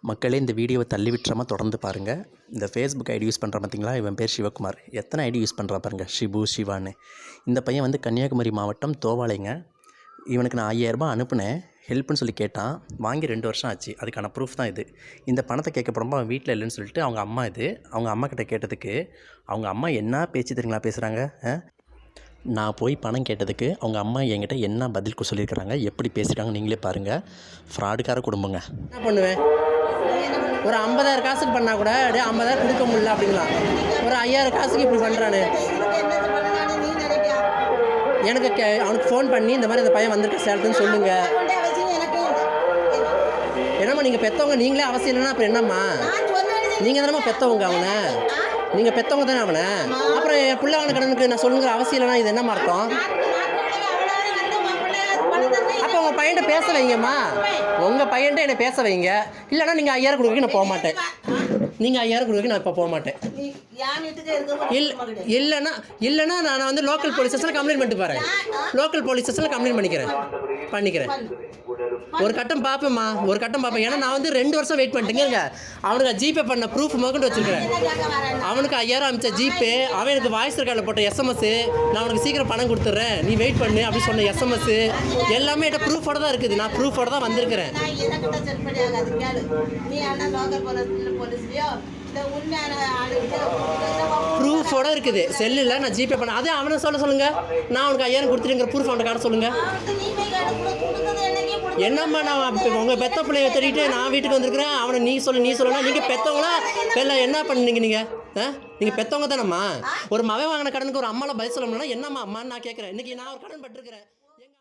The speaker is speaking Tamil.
மக்களே இந்த வீடியோவை தள்ளி விட்டுறாமல் தொடர்ந்து பாருங்கள். இந்த ஃபேஸ்புக் ஐடி யூஸ் பண்ணுறான் பார்த்தீங்களா, இவன் பேர் சிவகுமார். எத்தனை ஐடி யூஸ் பண்ணுறா பாருங்கள், ஷிபு சிவான்னு. இந்த பையன் வந்து கன்னியாகுமரி மாவட்டம் தோவாளைங்க. இவனுக்கு நான் 5000 ரூபாய் அனுப்புனேன், ஹெல்ப்னு சொல்லி கேட்டான். வாங்கி 2 வருஷம் ஆச்சு. அதுக்கான ப்ரூஃப் தான் இது. இந்த பணத்தை கேட்க போகிறப்ப அவன் வீட்டில் இல்லைன்னு சொல்லிட்டு அவங்க அம்மா அவங்க அம்மா கிட்ட கேட்டதுக்கு அவங்க அம்மா என்ன பேச்சு தெரியுங்களா பேசுகிறாங்க. நான் போய் பணம் கேட்டதுக்கு அவங்க அம்மா என்கிட்ட என்ன பதில் சொல்லியிருக்கிறாங்க, எப்படி பேசுகிறாங்க நீங்களே பாருங்கள். ஃப்ராடுக்கார குடும்பங்க. என்ன பண்ணுவேன், ஒரு 50,000 காசுக்கு பண்ணால் கூட 50,000 கொடுக்க முடியல அப்படிங்களாம். ஒரு 5,000 காசுக்கு இப்படி பண்ணுறானு. எனக்கு அவனுக்கு ஃபோன் பண்ணி இந்த மாதிரி அந்த பையன் வந்திருக்க சேலத்துன்னு சொல்லுங்கள். என்னம்மா நீங்கள் பெற்றவங்க, நீங்களே அவசியம் இல்லைன்னா அப்புறம் என்னம்மா, நீங்கள் தானம்மா பெற்றவங்க அவனை, நீங்கள் பெற்றவங்க தானே அவனை. அப்புறம் என் பிள்ளை அவனை கடனுக்கு நான் சொல்லுங்கிற அவசியம் இல்லைன்னா இது என்னம்மா அர்த்தம்? அப்போ உங்கள் பையன்ட்ட பேச வைங்கம்மா, உங்கள் பையன்ட்ட என்னை பேச வைங்க. இல்லைன்னா நீங்கள் 5,000 கொடுக்க நான் போக மாட்டேன். நீங்கள் 5,000 கொடுக்க நான் இப்போ போக மாட்டேன். இல்லைன்னா நான் வந்து லோக்கல் போலீஸ் ஸ்டேஷனில் கம்ப்ளைண்ட் பண்ணிட்டு போகிறேன். லோக்கல் போலீஸ் ஸ்டேஷனில் கம்ப்ளைண்ட் பண்ணிக்கிறேன். ஒரு கட்டம் பார்ப்பேம்மா, ஒரு கட்டம் பார்ப்பேன். ஏன்னா நான் வந்து 2 வருஷம் வெயிட் பண்ணிட்டேங்க. அவனுக்கு ஜிபே பண்ண ப்ரூஃப் முதற்கொண்டு வச்சுருக்கிறேன். அவனுக்கு 5,000 அனுப்பிச்ச ஜிபே, அவன் எனக்கு வாய்ஸ் ரெக்கார்டில் போட்ட SMS, நான் அவனுக்கு சீக்கிரம் பணம் கொடுத்துட்றேன் நீ வெயிட் பண்ணு அப்படின்னு சொன்ன SMS எல்லாமே என்கிட்ட ப்ரூஃபோட தான் இருக்குது. நான் ப்ரூஃபோட தான் வந்திருக்கிறேன். ப்ரூஃபோட இருக்குது செல்லில். நான் ஜிபே பண்ண அதே அவனை சொல்லுங்கள். நான் அவனுக்கு 5,000 கொடுத்துருங்கிற ப்ரூஃப் அவனை காட்ட சொல்லுங்கள். என்னம்மா நான் உங்கள் பெத்த பிள்ளைய தேடிட்டு நான் வீட்டுக்கு வந்திருக்கிறேன். அவனை நீ சொல்லலாம். நீங்கள் பெற்றவங்களா இல்லை என்ன பண்ணீங்க? நீங்கள் பெற்றவங்க தானம்மா. ஒரு மகன் வாங்கின கடனுக்கு ஒரு அம்மாவில் பதில் சொல்லணும்னா என்னம்மா அம்மான்னு நான் கேட்குறேன். இன்றைக்கி நான் ஒரு கடன் பட்டிருக்கிறேன்.